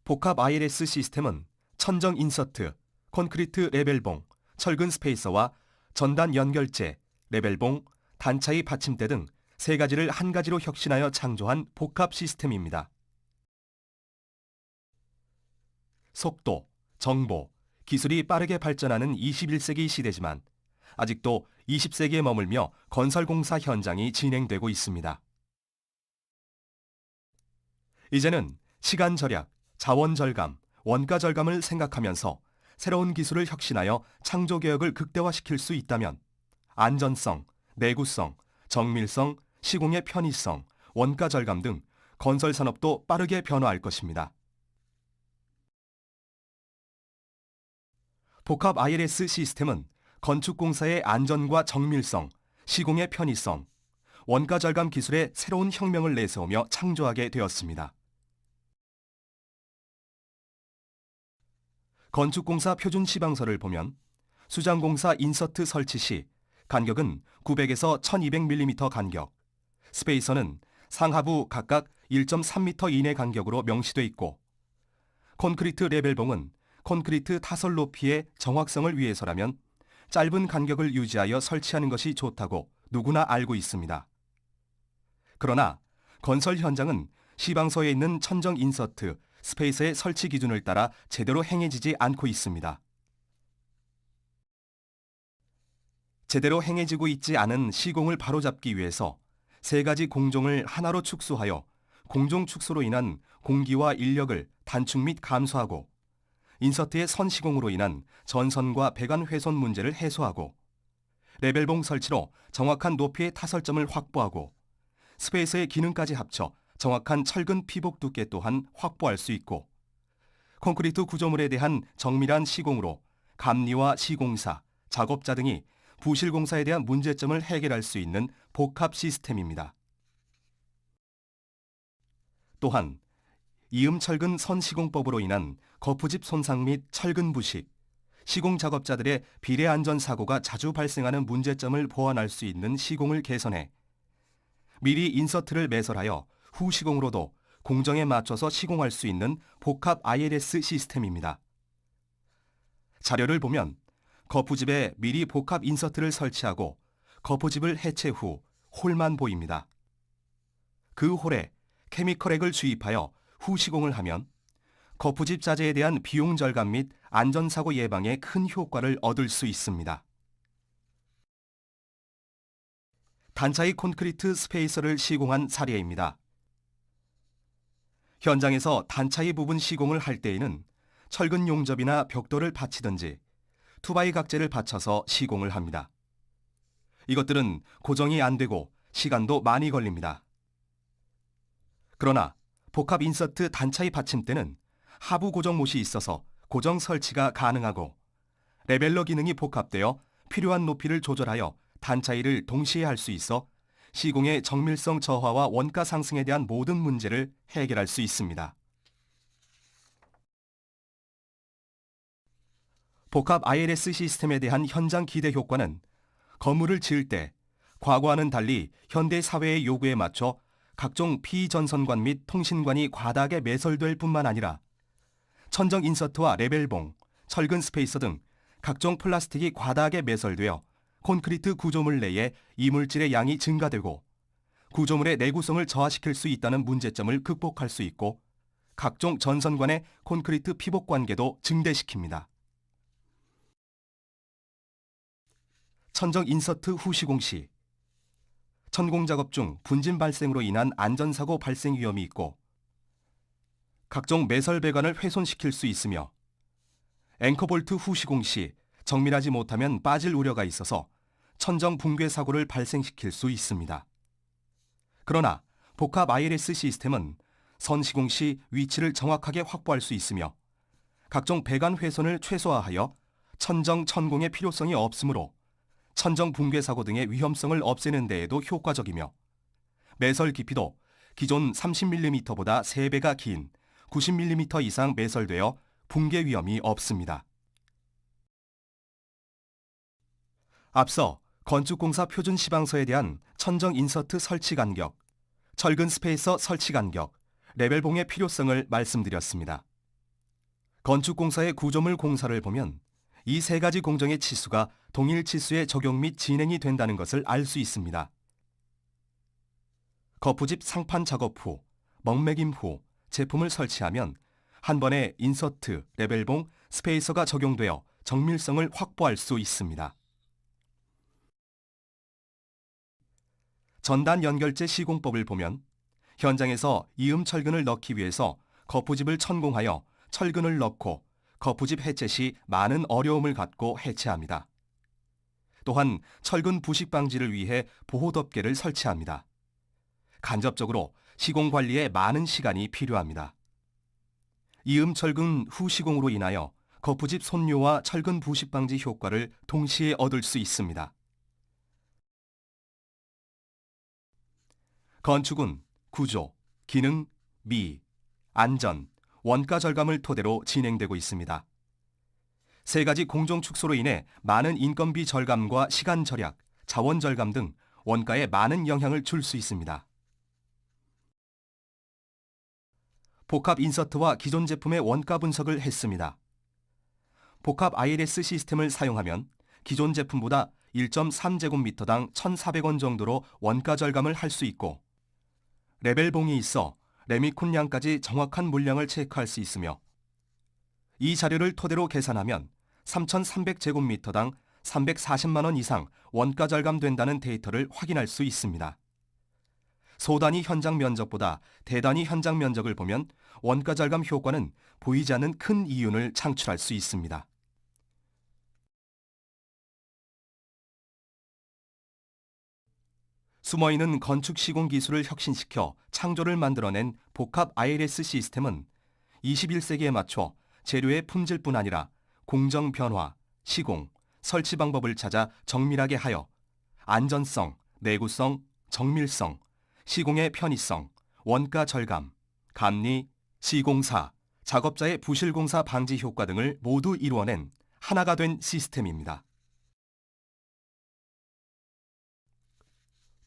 복합 ILS 시스템은 천정 인서트, 콘크리트 레벨봉, 철근 스페이서와 전단 연결재, 레벨봉, 단차이 받침대 등 세 가지를 한 가지로 혁신하여 창조한 복합 시스템입니다. 속도, 정보, 기술이 빠르게 발전하는 21세기 시대지만 아직도 20세기에 머물며 건설공사 현장이 진행되고 있습니다. 이제는 시간 절약, 자원 절감, 원가 절감을 생각하면서 새로운 기술을 혁신하여 창조 개혁을 극대화시킬 수 있다면 안전성, 내구성, 정밀성, 시공의 편의성, 원가 절감 등 건설 산업도 빠르게 변화할 것입니다. 복합 ILS 시스템은 건축공사의 안전과 정밀성, 시공의 편의성, 원가 절감 기술의 새로운 혁명을 내세우며 창조하게 되었습니다. 건축공사 표준 시방서를 보면 수장공사 인서트 설치 시 간격은 900에서 1200mm 간격, 스페이서는 상하부 각각 1.3m 이내 간격으로 명시돼 있고 콘크리트 레벨봉은 콘크리트 타설 높이의 정확성을 위해서라면 짧은 간격을 유지하여 설치하는 것이 좋다고 누구나 알고 있습니다. 그러나 건설 현장은 시방서에 있는 천정 인서트, 스페이서의 설치 기준을 따라 제대로 행해지지 않고 있습니다. 제대로 행해지고 있지 않은 시공을 바로잡기 위해서 세 가지 공종을 하나로 축소하여 공종 축소로 인한 공기와 인력을 단축 및 감소하고 인서트의 선시공으로 인한 전선과 배관 훼손 문제를 해소하고 레벨봉 설치로 정확한 높이의 타설점을 확보하고 스페이서의 기능까지 합쳐 정확한 철근 피복 두께 또한 확보할 수 있고 콘크리트 구조물에 대한 정밀한 시공으로 감리와 시공사, 작업자 등이 부실공사에 대한 문제점을 해결할 수 있는 복합 시스템입니다. 또한 이음철근 선시공법으로 인한 거푸집 손상 및 철근 부식, 시공 작업자들의 비례 안전 사고가 자주 발생하는 문제점을 보완할 수 있는 시공을 개선해 미리 인서트를 매설하여 후 시공으로도 공정에 맞춰서 시공할 수 있는 복합 ILS 시스템입니다. 자료를 보면 거푸집에 미리 복합 인서트를 설치하고 거푸집을 해체 후 홀만 보입니다. 그 홀에 케미컬액을 주입하여 후 시공을 하면 거푸집 자재에 대한 비용 절감 및 안전사고 예방에 큰 효과를 얻을 수 있습니다. 단차이 콘크리트 스페이서를 시공한 사례입니다. 현장에서 단차이 부분 시공을 할 때에는 철근 용접이나 벽돌을 받치든지 투바이 각재를 받쳐서 시공을 합니다. 이것들은 고정이 안 되고 시간도 많이 걸립니다. 그러나 복합 인서트 단차이 받침대는 하부 고정 못이 있어서 고정 설치가 가능하고 레벨러 기능이 복합되어 필요한 높이를 조절하여 단차이를 동시에 할 수 있어 시공의 정밀성 저하와 원가 상승에 대한 모든 문제를 해결할 수 있습니다. 복합 ILS 시스템에 대한 현장 기대 효과는 건물을 지을 때 과거와는 달리 현대 사회의 요구에 맞춰 각종 피전선관 및 통신관이 과다하게 매설될 뿐만 아니라 천정 인서트와 레벨봉, 철근 스페이서 등 각종 플라스틱이 과다하게 매설되어 콘크리트 구조물 내에 이물질의 양이 증가되고 구조물의 내구성을 저하시킬 수 있다는 문제점을 극복할 수 있고 각종 전선관의 콘크리트 피복 관계도 증대시킵니다. 천정 인서트 후 시공 시 천공 작업 중 분진 발생으로 인한 안전사고 발생 위험이 있고 각종 매설 배관을 훼손시킬 수 있으며 앵커볼트 후 시공 시 정밀하지 못하면 빠질 우려가 있어서 천정 붕괴 사고를 발생시킬 수 있습니다. 그러나 복합 ILS 시스템은 선 시공 시 위치를 정확하게 확보할 수 있으며 각종 배관 훼손을 최소화하여 천정 천공의 필요성이 없으므로 천정 붕괴 사고 등의 위험성을 없애는 데에도 효과적이며 매설 깊이도 기존 30mm보다 3배가 긴 90mm 이상 매설되어 붕괴 위험이 없습니다. 앞서 건축공사 표준 시방서에 대한 천정 인서트 설치 간격, 철근 스페이서 설치 간격, 레벨봉의 필요성을 말씀드렸습니다. 건축공사의 구조물 공사를 보면 이 세 가지 공정의 치수가 동일 치수의 적용 및 진행이 된다는 것을 알 수 있습니다. 거푸집 상판 작업 후, 먹매김 후 제품을 설치하면 한 번에 인서트, 레벨봉, 스페이서가 적용되어 정밀성을 확보할 수 있습니다. 전단 연결재 시공법을 보면 현장에서 이음 철근을 넣기 위해서 거푸집을 천공하여 철근을 넣고 거푸집 해체 시 많은 어려움을 갖고 해체합니다. 또한 철근 부식 방지를 위해 보호덮개를 설치합니다. 간접적으로 시공 관리에 많은 시간이 필요합니다. 이음 철근 후 시공으로 인하여 거푸집 손료와 철근 부식 방지 효과를 동시에 얻을 수 있습니다. 건축은 구조, 기능, 미, 안전, 원가 절감을 토대로 진행되고 있습니다. 세 가지 공정 축소로 인해 많은 인건비 절감과 시간 절약, 자원 절감 등 원가에 많은 영향을 줄 수 있습니다. 복합 인서트와 기존 제품의 원가 분석을 했습니다. 복합 ILS 시스템을 사용하면 기존 제품보다 1.3제곱미터당 1,400원 정도로 원가 절감을 할 수 있고 레벨봉이 있어 레미콘량까지 정확한 물량을 체크할 수 있으며 이 자료를 토대로 계산하면 3,300제곱미터당 340만 원 이상 원가 절감된다는 데이터를 확인할 수 있습니다. 소단위 현장 면적보다 대단위 현장 면적을 보면 원가 절감 효과는 보이지 않는 큰 이윤을 창출할 수 있습니다. 숨어있는 건축 시공 기술을 혁신시켜 창조를 만들어낸 복합 ILS 시스템은 21세기에 맞춰 재료의 품질뿐 아니라 공정 변화, 시공, 설치 방법을 찾아 정밀하게 하여 안전성, 내구성, 정밀성, 시공의 편의성, 원가 절감, 감리, 시공사, 작업자의 부실공사 방지 효과 등을 모두 이루어낸 하나가 된 시스템입니다.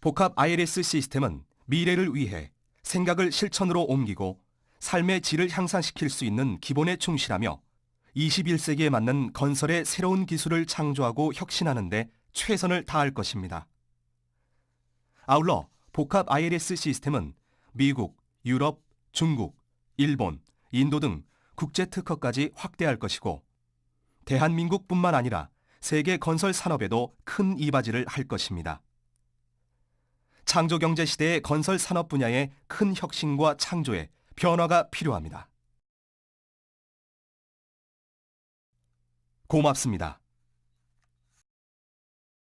복합 ILS 시스템은 미래를 위해 생각을 실천으로 옮기고 삶의 질을 향상시킬 수 있는 기본에 충실하며 21세기에 맞는 건설의 새로운 기술을 창조하고 혁신하는 데 최선을 다할 것입니다. 아울러 복합 ILS 시스템은 미국, 유럽, 중국, 일본, 인도 등 국제 특허까지 확대할 것이고 대한민국뿐만 아니라 세계 건설 산업에도 큰 이바지를 할 것입니다. 창조경제 시대의 건설 산업 분야에 큰 혁신과 창조에 변화가 필요합니다. 고맙습니다.